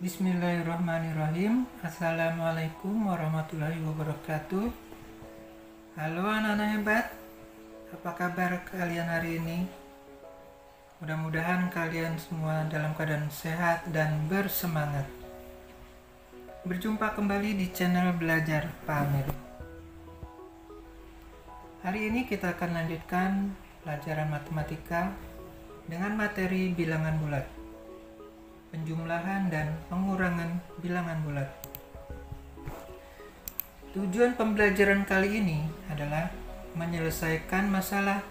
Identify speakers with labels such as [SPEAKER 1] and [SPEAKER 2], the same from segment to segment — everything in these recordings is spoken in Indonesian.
[SPEAKER 1] Bismillahirrahmanirrahim. Assalamualaikum warahmatullahi wabarakatuh. Halo anak-anak hebat, apa kabar kalian hari ini? Mudah-mudahan kalian semua dalam keadaan sehat dan bersemangat. Berjumpa kembali di channel Belajar Pak Amir. Hari ini kita akan lanjutkan pelajaran matematika dengan materi bilangan bulat, penjumlahan dan pengurangan bilangan bulat. Tujuan pembelajaran kali ini adalah menyelesaikan masalah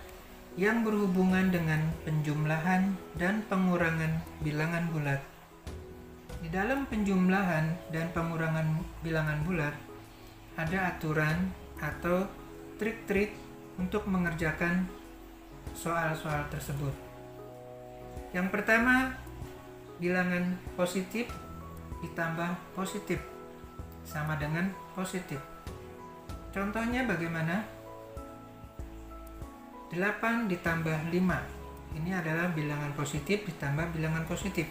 [SPEAKER 1] yang berhubungan dengan penjumlahan dan pengurangan bilangan bulat. Di dalam penjumlahan dan pengurangan bilangan bulat, ada aturan atau trik-trik untuk mengerjakan soal-soal tersebut. Yang pertama, bilangan positif ditambah positif sama dengan positif. Contohnya bagaimana? 8 ditambah 5. Ini adalah bilangan positif ditambah bilangan positif.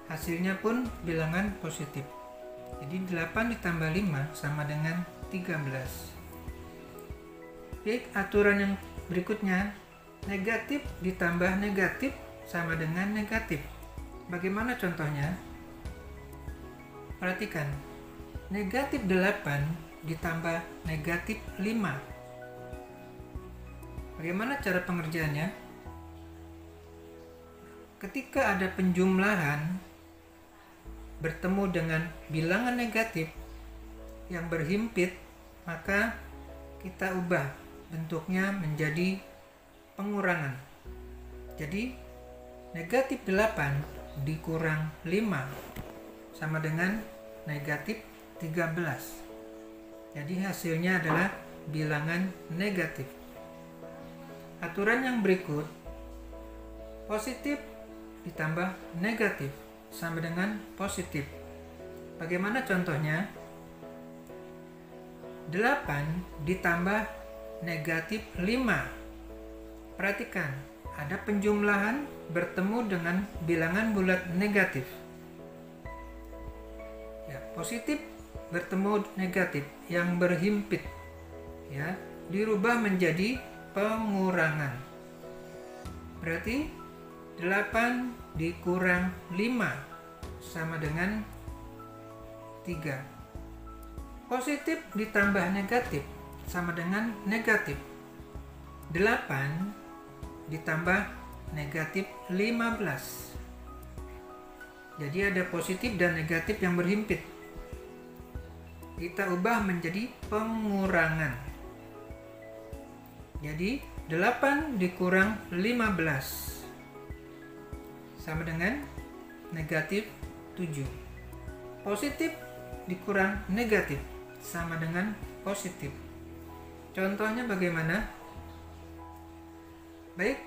[SPEAKER 1] Hasilnya pun bilangan positif. Jadi 8 ditambah 5 sama dengan 13. Baik, aturan yang berikutnya, negatif ditambah negatif sama dengan negatif. Bagaimana contohnya? Perhatikan, negatif 8 ditambah negatif 5. Bagaimana cara pengerjaannya? Ketika ada penjumlahan bertemu dengan bilangan negatif yang berhimpit, maka kita ubah bentuknya menjadi pengurangan. Jadi negatif 8 dikurang 5 sama dengan negatif 13. Jadi hasilnya adalah bilangan negatif. Aturan yang berikut, positif ditambah negatif sama dengan positif. Bagaimana contohnya? 8 ditambah negatif 5. Perhatikan, ada penjumlahan bertemu dengan bilangan bulat negatif. Ya, positif bertemu negatif yang berhimpit, ya, dirubah menjadi pengurangan. Berarti 8 dikurang 5 sama dengan 3. Positif ditambah negatif sama dengan negatif. 8 ditambah negatif 15. Jadi ada positif dan negatif yang berhimpit. Kita ubah menjadi pengurangan. Jadi 8 dikurang 15 sama dengan negatif 7. Positif dikurang negatif sama dengan positif. Contohnya bagaimana? Baik,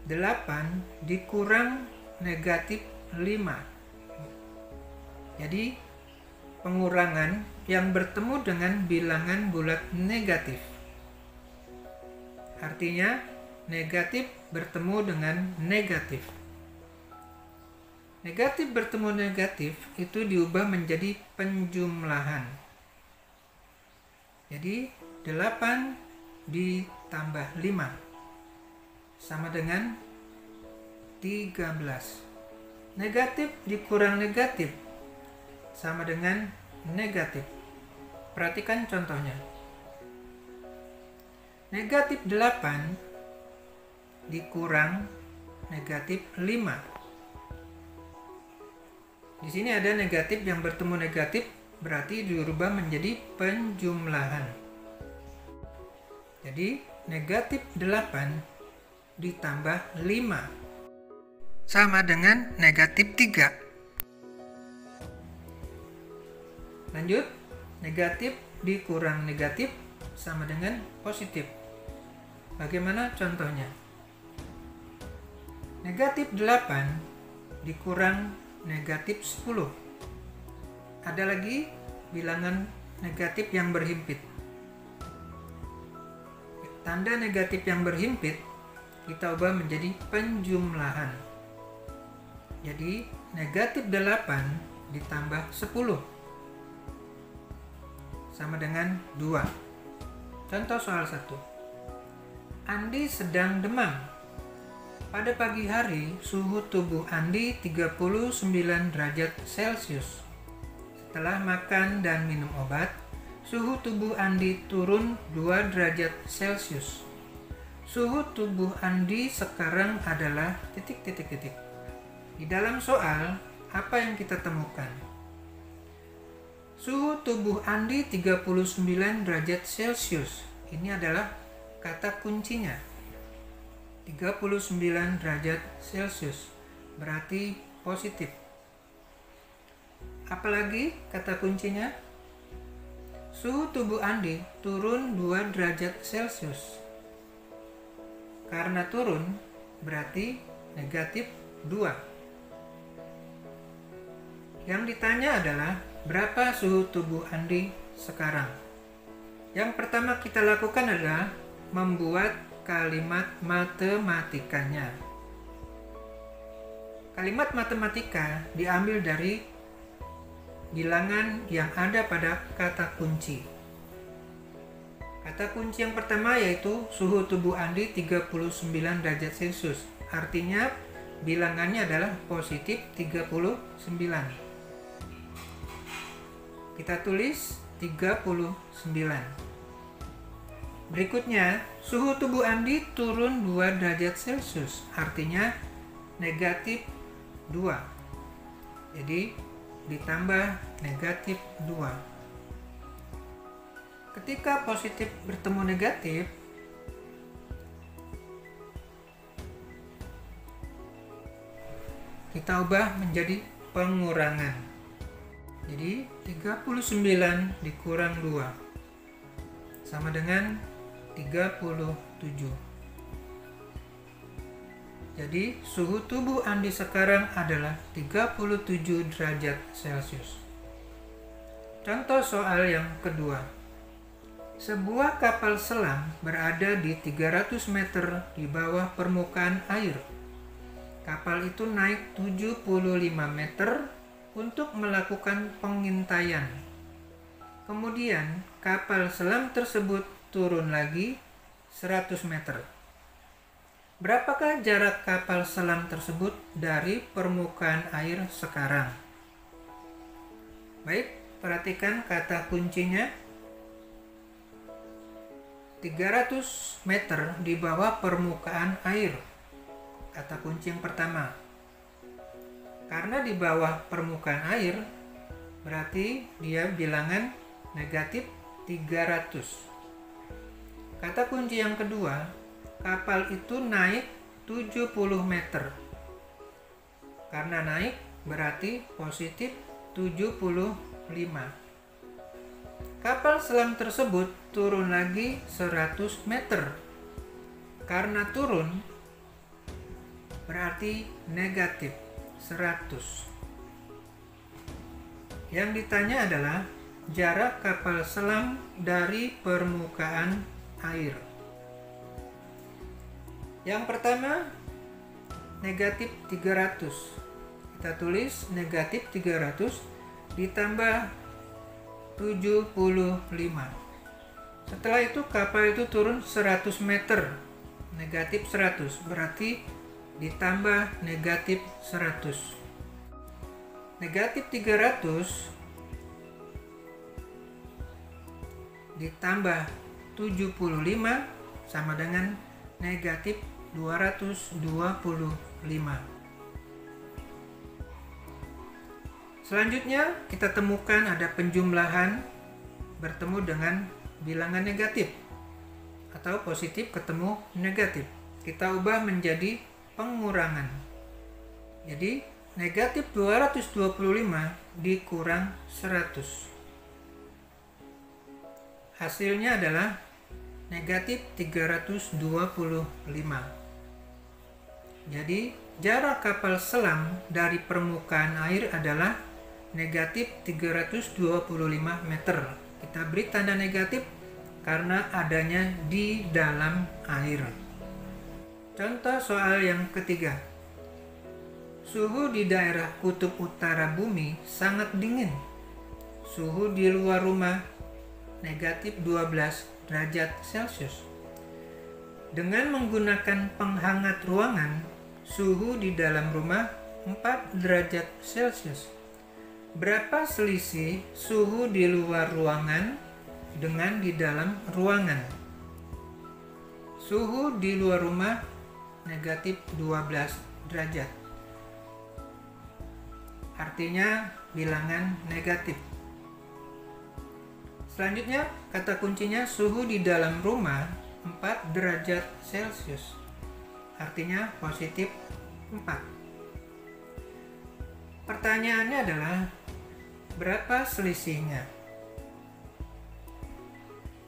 [SPEAKER 1] 8 dikurang negatif 5. Jadi pengurangan yang bertemu dengan bilangan bulat negatif. Artinya negatif bertemu dengan negatif. Negatif bertemu negatif itu diubah menjadi penjumlahan. Jadi 8 ditambah 5 sama dengan 13. Negatif dikurang negatif sama dengan negatif. Perhatikan contohnya. Negatif 8 dikurang negatif 5. Di sini ada negatif yang bertemu negatif, berarti dirubah menjadi penjumlahan. Jadi negatif 8 ditambah 5 sama dengan negatif 3. Lanjut, negatif dikurang negatif sama dengan positif. Bagaimana contohnya? Negatif 8 dikurang negatif 10. Ada lagi bilangan negatif yang berhimpit. Tanda negatif yang berhimpit kita ubah menjadi penjumlahan. Jadi negatif 8 ditambah 10 sama dengan 2. Contoh soal 1. Andi sedang demam. Pada pagi hari, suhu tubuh Andi 39 derajat Celcius. Setelah makan dan minum obat, suhu tubuh Andi turun 2 derajat Celcius. Suhu tubuh Andi sekarang adalah ... Di dalam soal, apa yang kita temukan? Suhu tubuh Andi 39 derajat Celcius. Ini adalah kata kuncinya. 39 derajat Celcius berarti positif. Apalagi kata kuncinya? Suhu tubuh Andi turun 2 derajat Celcius. Karena turun berarti negatif 2. Yang ditanya adalah berapa suhu tubuh Andi sekarang? Yang pertama kita lakukan adalah membuat kalimat matematikanya. Kalimat matematika diambil dari bilangan yang ada pada kata kunci. Kata kunci yang pertama yaitu suhu tubuh Andi 39 derajat Celcius. Artinya bilangannya adalah positif 39. Kita tulis 39. Berikutnya, suhu tubuh Andi turun 2 derajat Celcius. Artinya negatif 2. Jadi ditambah negatif 2. Ketika positif bertemu negatif, kita ubah menjadi pengurangan. Jadi 39 dikurang 2 sama dengan 37. Jadi suhu tubuh Andi sekarang adalah 37 derajat Celcius. Contoh soal yang kedua. Sebuah kapal selam berada di 300 meter di bawah permukaan air. Kapal itu naik 75 meter untuk melakukan pengintaian. Kemudian kapal selam tersebut turun lagi 100 meter. Berapakah jarak kapal selam tersebut dari permukaan air sekarang? Baik, perhatikan kata kuncinya. 300 meter di bawah permukaan air. Kata kunci yang pertama. Karena di bawah permukaan air, berarti dia bilangan negatif 300. Kata kunci yang kedua, kapal itu naik 70 meter. Karena naik berarti positif 75. Kapal selam tersebut turun lagi 100 meter. Karena turun berarti negatif 100. Yang ditanya adalah jarak kapal selam dari permukaan air. Yang pertama negatif 300. Kita tulis negatif 300 ditambah 75. Setelah itu kapal itu turun 100 meter. Negatif 100 berarti ditambah negatif 100. Negatif 300 ditambah 75 sama dengan negatif 225. Selanjutnya kita temukan ada penjumlahan bertemu dengan bilangan negatif atau positif ketemu negatif. Kita ubah menjadi pengurangan. Jadi negatif 225 dikurang 100. Hasilnya adalah negatif 325. Jadi jarak kapal selam dari permukaan air adalah negatif 325 meter. Kita beri tanda negatif karena adanya di dalam air. Contoh soal yang ketiga. Suhu di daerah kutub utara bumi sangat dingin. Suhu di luar rumah negatif 12 derajat Celcius. Dengan menggunakan penghangat ruangan, suhu di dalam rumah 4 derajat Celcius. Berapa selisih suhu di luar ruangan dengan di dalam ruangan? Suhu di luar rumah negatif 12 derajat. Artinya bilangan negatif. Selanjutnya, kata kuncinya suhu di dalam rumah 4 derajat Celcius. Artinya positif 4. Pertanyaannya adalah, berapa selisihnya?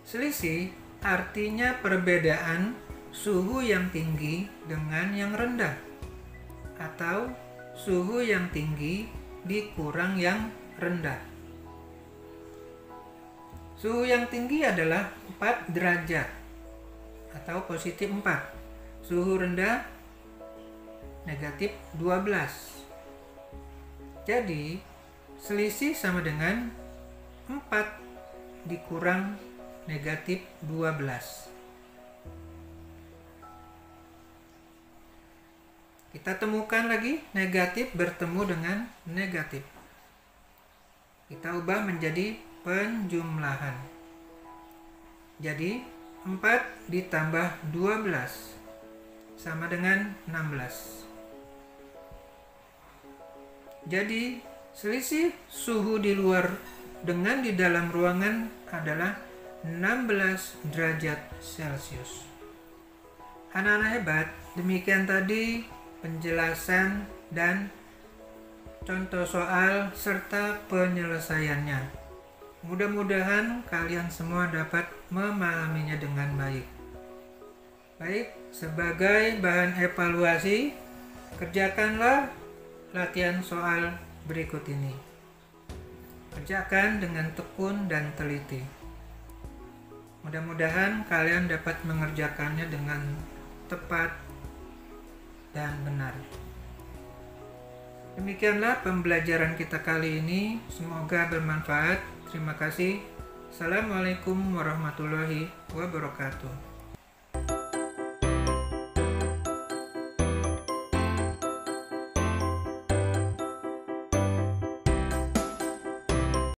[SPEAKER 1] Selisih artinya perbedaan suhu yang tinggi dengan yang rendah, atau suhu yang tinggi dikurang yang rendah. Suhu yang tinggi adalah 4 derajat atau positif 4. Suhu rendah negatif 12. Jadi, selisih sama dengan 4 dikurang negatif 12. Kita temukan lagi negatif bertemu dengan negatif. Kita ubah menjadi penjumlahan. Jadi 4 ditambah 12 sama dengan 16. Jadi selisih suhu di luar dengan di dalam ruangan adalah 16 derajat Celcius. Anak-anak hebat, demikian tadi penjelasan dan contoh soal serta penyelesaiannya. Mudah-mudahan kalian semua dapat memahaminya dengan baik. Baik, sebagai bahan evaluasi, kerjakanlah latihan soal berikut ini. Kerjakan dengan tekun dan teliti. Mudah-mudahan kalian dapat mengerjakannya dengan tepat dan benar. Demikianlah pembelajaran kita kali ini. Semoga bermanfaat. Terima kasih. Assalamualaikum warahmatullahi wabarakatuh.